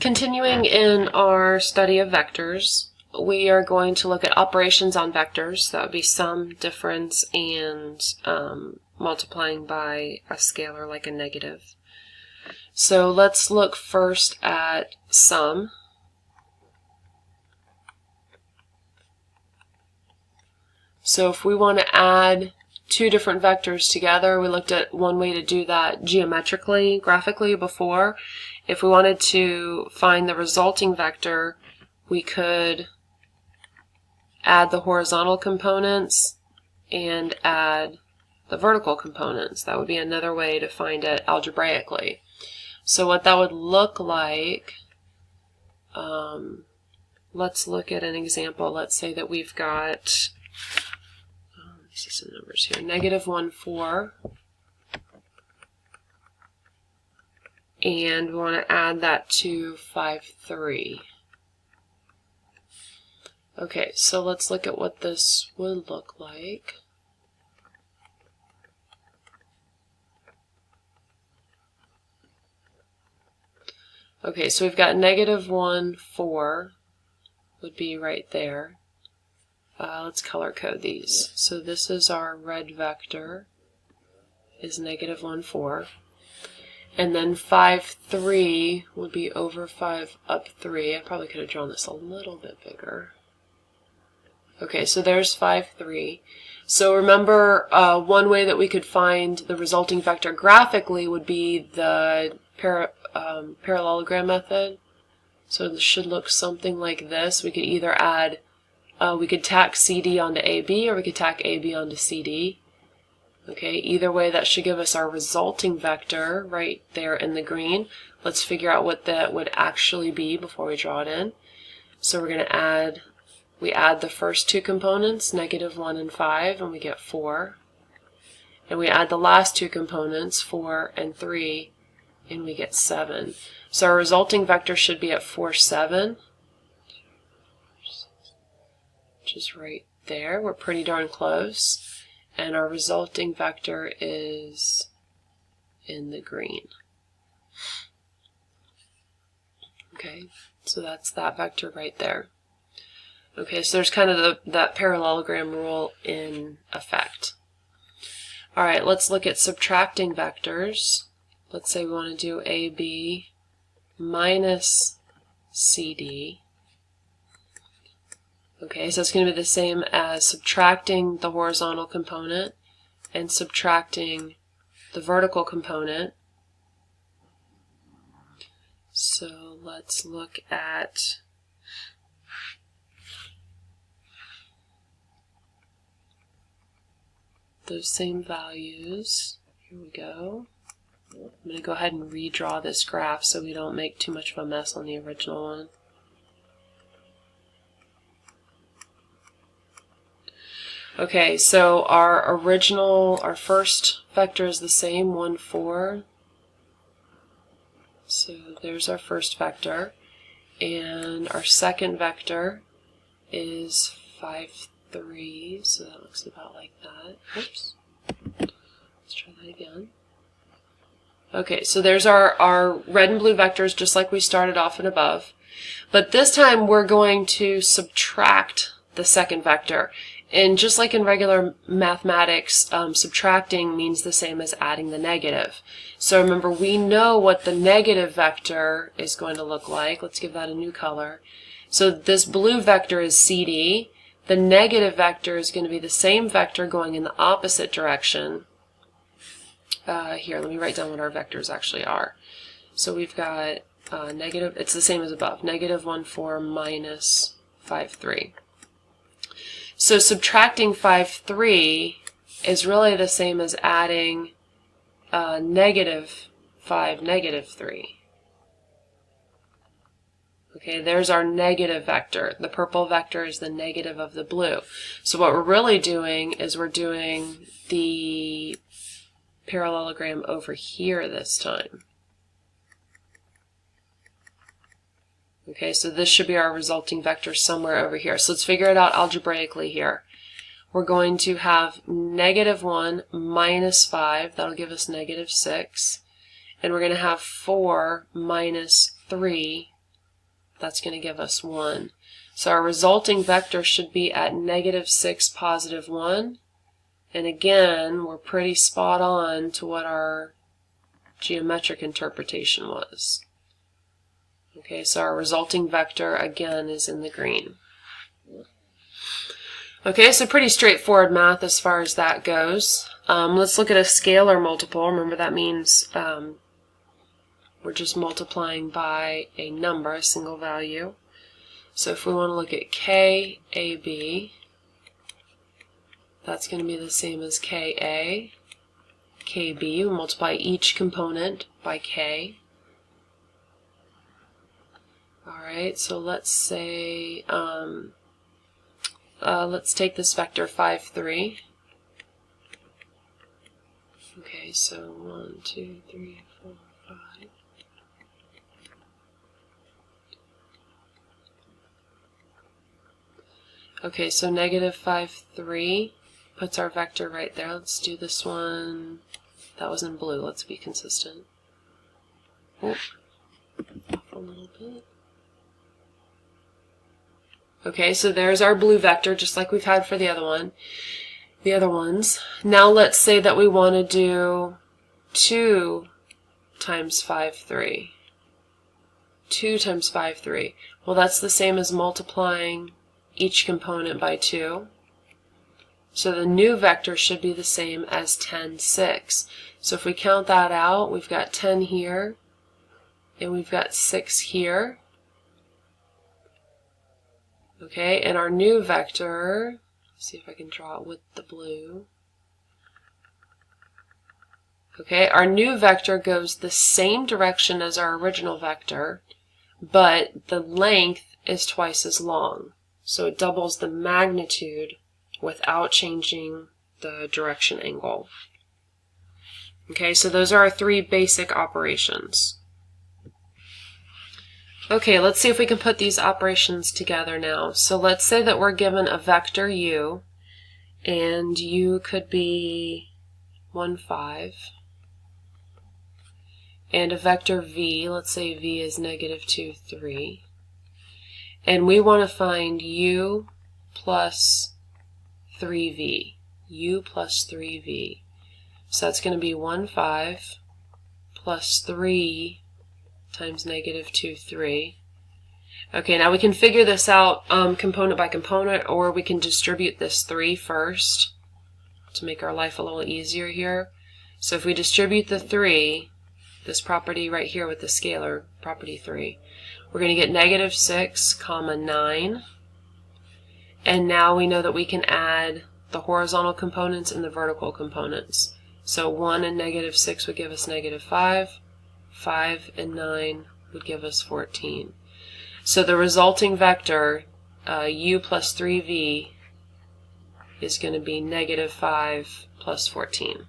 Continuing in our study of vectors, we are going to look at operations on vectors. That would be sum, difference, and multiplying by a scalar like a negative. So let's look first at sum. So if we want to add two different vectors together, we looked at one way to do that geometrically, graphically before. If we wanted to find the resulting vector, we could add the horizontal components and add the vertical components. That would be another way to find it algebraically. So what that would look like, let's look at an example. Let's say that we've got, let's see some numbers here, -1, 4. And we want to add that to 5, 3. Okay, so let's look at what this would look like. Okay, so we've got -1, 4 would be right there. Let's color code these. So this is our red vector, is -1, 4. And then 5, 3 would be over 5 up 3. I probably could have drawn this a little bit bigger. Okay, so there's 5, 3. So remember, one way that we could find the resulting vector graphically would be the parallelogram method. So this should look something like this. We could either add, we could tack CD onto AB, or we could tack AB onto CD. Okay, either way that should give us our resulting vector right there in the green. Let's figure out what that would actually be before we draw it in. So we're going to add, we add the first two components, -1 and 5, and we get 4. And we add the last two components, 4 and 3, and we get 7. So our resulting vector should be at 4, 7, which is right there. We're pretty darn close. And our resulting vector is in the green. Okay, so that's that vector right there. Okay, so there's kind of that parallelogram rule in effect. All right, let's look at subtracting vectors. Let's say we want to do AB minus CD. Okay, so it's going to be the same as subtracting the horizontal component and subtracting the vertical component. So let's look at those same values. Here we go. I'm going to go ahead and redraw this graph so we don't make too much of a mess on the original one. Okay, so our first vector is the same, 1, 4. So there's our first vector. And our second vector is 5, 3. So that looks about like that. Oops. Let's try that again. Okay, so there's our red and blue vectors just like we started off and above. But this time we're going to subtract the second vector. And just like in regular mathematics, subtracting means the same as adding the negative. So remember, we know what the negative vector is going to look like. Let's give that a new color. So this blue vector is CD. The negative vector is going to be the same vector going in the opposite direction. Here, let me write down what our vectors actually are. So we've got negative, it's the same as above, -1, 4 minus 5, 3. So subtracting 5, 3 is really the same as adding -5, -3. Okay, there's our negative vector. The purple vector is the negative of the blue. So what we're really doing is we're doing the parallelogram over here this time. Okay, so this should be our resulting vector somewhere over here. So let's figure it out algebraically here. We're going to have -1 minus 5. That'll give us -6. And we're going to have 4 minus 3 That's going to give us 1. So our resulting vector should be at -6, +1. And again, we're pretty spot on to what our geometric interpretation was. Okay, so our resulting vector, again, is in the green. Okay, so pretty straightforward math as far as that goes. Let's look at a scalar multiple. Remember, that means we're just multiplying by a number, a single value. So if we want to look at KAB, that's going to be the same as KA. KB, we multiply each component by K. Alright, so let's say, let's take this vector 5, 3. Okay, so 1, 2, 3, 4, 5. Okay, so -5, 3 puts our vector right there. Let's do this one. That was in blue. Let's be consistent. Oh, off a little bit. Okay, so there's our blue vector, just like we've had for the other ones. Now let's say that we want to do 2 times 5, 3. 2 times 5, 3. Well, that's the same as multiplying each component by 2. So the new vector should be the same as 10, 6. So if we count that out, we've got 10 here, and we've got 6 here. Okay, and our new vector, let's see if I can draw it with the blue. Okay, our new vector goes the same direction as our original vector, but the length is twice as long. So it doubles the magnitude without changing the direction angle. Okay, so those are our 3 basic operations. Okay, let's see if we can put these operations together now. So let's say that we're given a vector u, and u could be 1, 5, and a vector v, let's say v is -2, 3, and we want to find u plus 3v, u plus 3v. So that's going to be 1, 5 plus 3 times -2, 3. Okay, now we can figure this out component by component, or we can distribute this 3 first to make our life a little easier here. So if we distribute the 3, this property right here with the scalar, property 3, we're going to get -6, 9. And now we know that we can add the horizontal components and the vertical components. So 1 and -6 would give us -5. 5 and 9 would give us 14. So the resulting vector, u plus 3v, is going to be -5 plus 14.